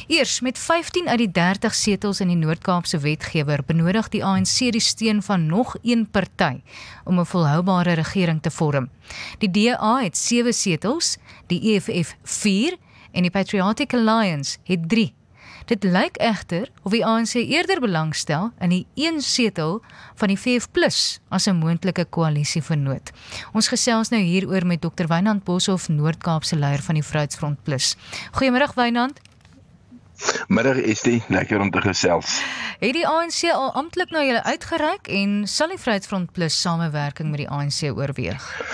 Eers, met 15 uit die 30 setels in die Noord-Kaapse wetgewer benodig die ANC die steun van nog een party om 'n volhoubare regering te vorm. Die DA het 7 setels, die EFF 4 en die Patriotic Alliance het 3. Dit lyk egter of die ANC eerder belangstel in die 1 setel van die VF+ as 'n moontlike koalisievernoot. Ons gesels nou hieroor met Dr. Wynand Boshoff, Noord-Kaapse leier van die Vryheidsfront Plus. Goeiemiddag Wynand. Middag Estie, lekker om te gesels. Het die ANC al amptelik na julle uitgereik en sal die Vryheidsfront Plus samewerking met die ANC oorweeg?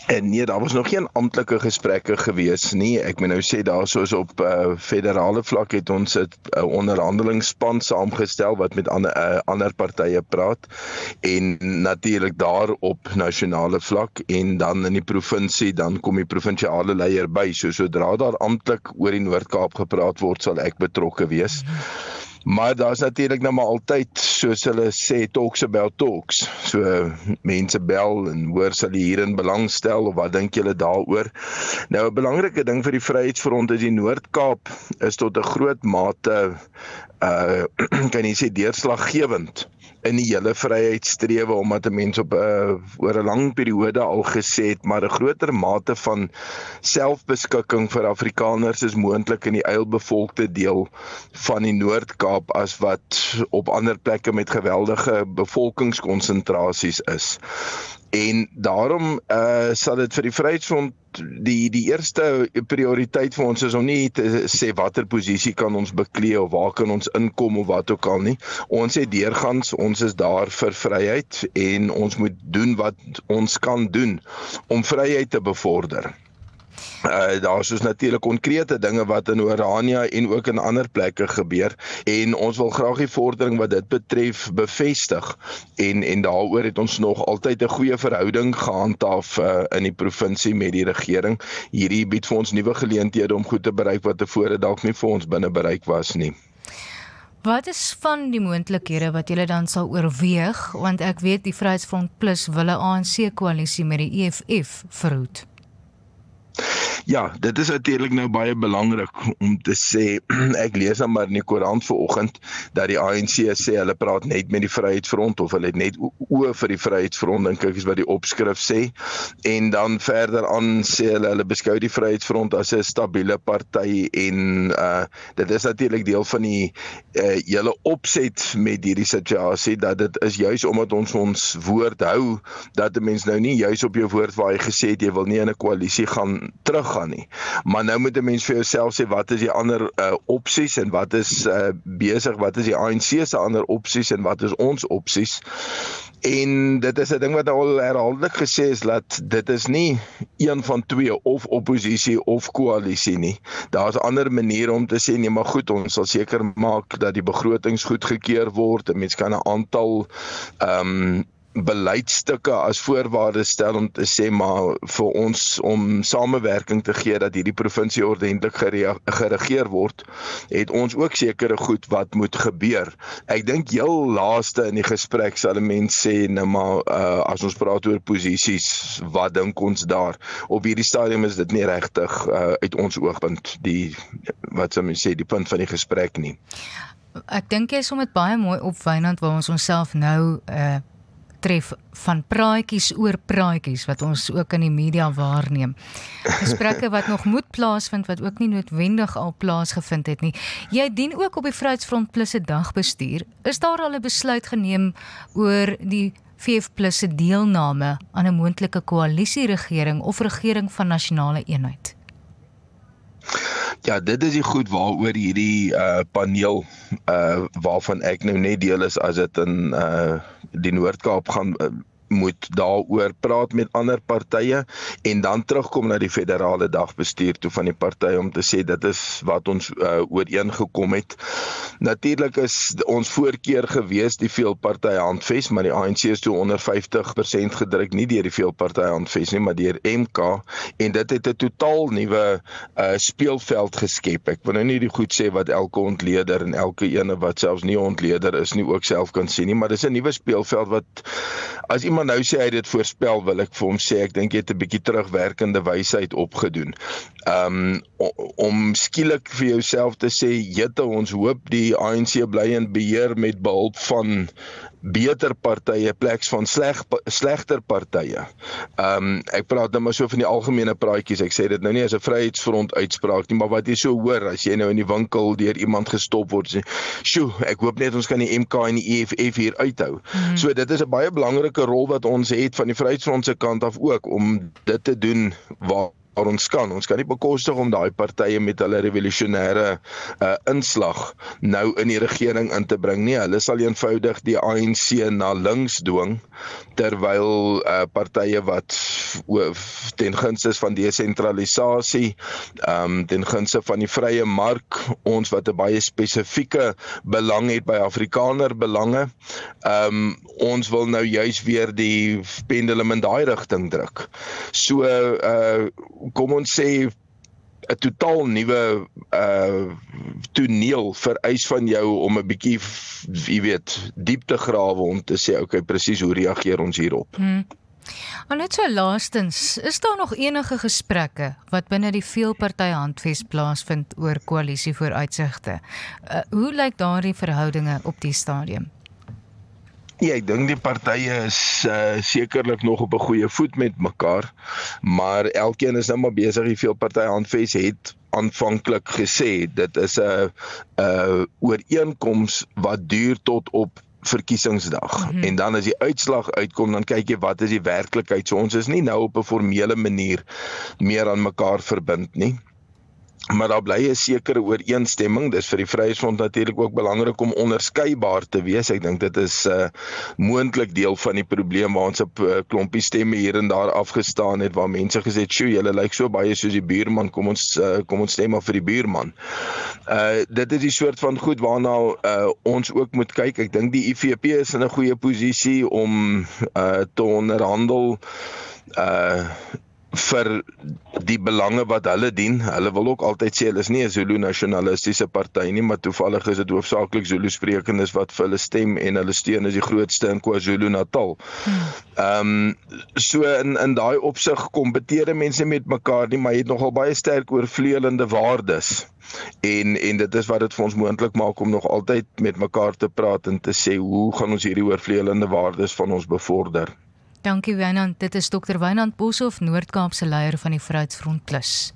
En nee, daar was nog geen amptelike gesprekke gewees nie. Ek moet nou sê daar soos op federale vlak het ons 'n onderhandelingsspan saamgestel wat met ander partye praat en natuurlik daar op nasionale vlak en dan in die provinsie, dan kom die provinsiale leier by. So sodra daar amptelik oor die Noord-Kaap gepraat word, sal ek betrokke wees. Maar daar's natuurlik nou maar altyd, soos hulle sê, talks about talks. So mense bel en hoor sal die hierin belangstel of wat dink julle daaroor? Nou 'n belangrike ding vir die Vryheidsfront is die Noord-Kaap is tot 'n groot mate kan jy sê deurslaggewend in die hele vryheidsstrewe, omdat 'n mens oor 'n lang periode al gesê het, maar 'n groter mate van selfbeskikking vir Afrikaners is moontlik in die eilbevolkte deel van die Noord-Kaap as wat op ander plekke met geweldige bevolkingskonsentrasies is. En daarom sal dit vir die Vryheidsfront die eerste prioriteit vir ons is om nie te sê watter posisie kan ons beklee of waar kan ons inkom of wat ook al nie. Ons sê deurgangs, ons is daar vir vryheid en ons moet doen wat ons kan doen om vryheid te bevorder. Daar is dus natuurlik konkrete dinge wat in Orania en ook in ander plekke gebeur en ons wil graag die vordering wat dit betref bevestig en daaroor het ons nog altyd 'n goeie verhouding gehandhaaf in die provinsie met die regering. Hierdie bied vir ons nuwe geleenthede om goed te bereik wat tevore dalk nie vir ons binne bereik was nie. Wat is van die moontlikhede wat julle dan sal oorweeg, want ek weet die Vryheidsfront Plus wil 'n ANC-koalisie met die EFF verhoed? Ja, dit is natuurlik nou baie belangrik om te sê, ek lees dan maar in die koerant vanoggend, dat die ANC sê hulle praat net met die Vryheidsfront, of hulle het net oë vir die Vryheidsfront, dink ek is wat die opskrif sê, en dan verder aan sê hulle beskou die Vryheidsfront as 'n stabiele party, en dit is natuurlik deel van die hele opset met hierdie situasie, dat dit is juis omdat ons woord hou, dat 'n mens nou nie juis op jou woord waar jy gesê het, jy wil nie in 'n koalisie gaan teruggaan nie. Maar nou moet 'n mens vir jouself sê, wat is die ander opsies en wat is besig, wat is die ANC se ander opsies en wat is ons opsies? En dit is 'n ding wat al herhaaldelik gesê is, dat dit is nie een van twee, of oppositie of koalisie nie. Daar's ander maniere om te sê, nee maar goed, ons sal seker maak dat die begrotings goedgekeur word, en mens kan 'n aantal beleidsstukke as voorwaarde stel om te sê, maar vir ons om samewerking te gee dat hierdie provinsie ordentlik geregeer word, het ons ook sekere goed wat moet gebeur. Ek dink heel laaste in die gesprek sal 'n mens sê, nou maar as ons praat oor posisies, wat dink ons daar? Op hierdie stadium is dit nie regtig uit ons oogpunt die punt van die gesprek nie. Ek dink jy som dit baie mooi op, Wynand, waar ons onsself nou tref van praatjies oor praatjies wat ons ook in die media waarneem. Gesprekke wat nog moet plaasvind, wat ook nie noodwendig al plaasgevind het nie. Jy dien ook op die Vryheidsfront Plus se dagbestuur. Is daar al 'n besluit geneem oor die VF+ se deelname aan 'n moontlike koalisieregering of regering van nasionale eenheid? Ja, dit is die goed waaroor hierdie paneel waarvan ek nou net deel is, as dit in die Noord-Kaap gaan moet daaroor praat met ander partye en dan terugkom na die federale dagbestuur toe van die partye om te sê dit is wat ons ooreengekom het. Natuurlik is ons voorkeur gewees die veelpartye handves, maar die ANC is toe onder 50% gedruk, nie deur die veelpartye handves nie, maar deur MK, en dit het 'n totaal nuwe speelveld geskep. Ek wil nou nie die goed sê wat elke ontleder en elke ene wat selfs nie ontleder is nie ook self kan sien nie, maar dis 'n nuwe speelveld wat as iemand maar nou sê hy dit voorspel, wil ek vir hom sê, ek dink jy het 'n bietjie terugwerkende wysheid opgedoen. Om skielik vir jouself te sê, jette, ons hoop die ANC bly in beheer met behulp van beter partye, pleks van slegter partye. Ek praat nou maar so van die algemene praatjies, ek sê dit nou nie as 'n Vryheidsfront uitspraak nie, maar wat jy so hoor, as jy nou in die winkel deur iemand gestop word, sê, sjoe, ek hoop net ons kan die MK en die EFF hier uithou. So dit is 'n baie belangrike rol wat ons het van die Vryheidsfront se kant af ook, om dit te doen waar ons kan. Ons kan nie bekostig om daai partye met hulle revolusionêre inslag nou in die regering in te bring nie. Hulle sal eenvoudig die ANC na links dwing, terwyl partye wat ten gunste van desentralisasie, ten gunste van die vrye mark, ons wat 'n baie spesifieke belang het by Afrikaner belange, ons wil nou juis weer die pendulum in daai rigting druk. So kom ons sê 'n totaal nuwe toneel vereis van jou om 'n bietjie, jy weet, diep te grawe om te sê, okay, presies hoe reageer ons hierop? Maar net so laastens, is daar nog enige gesprekke wat binne die veelparty handves plaasvind oor koalisievooruitsigte? Hoe lyk daardie verhoudinge op die stadium? Ja, ek dink die partye is sekerlik nog op 'n goeie voet met mekaar, maar elkeen is nou maar besig. Die veelparty handves het aanvanklik gesê dit is 'n ooreenkoms wat duur tot op verkiesingsdag. En dan as die uitslag uitkom, dan kyk jy wat is die werklikheid. So ons is nie nou op 'n formele manier meer aan mekaar verbind nie. Maar daar bly 'n sekere ooreenstemming. Dis vir die Vryheidsfront natuurlik ook belangrik om onderskeibaar te wees. Ek dink dit is moontlik deel van die probleem waar ons 'n klompie stemme hier en daar afgestaan het, waar mense gesê het, "Sjoe, julle lyk so baie soos die buurman, kom ons stem maar vir die buurman." Dit is die soort van goed waarna ons ook moet kyk. Ek dink die IFP is in 'n goeie posisie om te onderhandel vir die belange wat hulle dien. Hulle wil ook altyd sê hulle is nie 'n Zulu nasionalistiese party nie, maar toevallig is dit hoofsaaklik Zulu sprekendes wat vir hulle stem en hulle steun is die grootste in KwaZulu-Natal. So in daai opsig kompeteer mense met mekaar nie, maar jy het nogal baie sterk oorvleelende waardes. En dit is wat dit vir ons moontlik maak om nog altyd met mekaar te praat en te sê, hoe gaan ons hierdie oorvleelende waardes van ons bevorder? Dankie Wynand, dit is Dr. Wynand Boshoff, Noord-Kaapse leier van die Vryheidsfront Plus.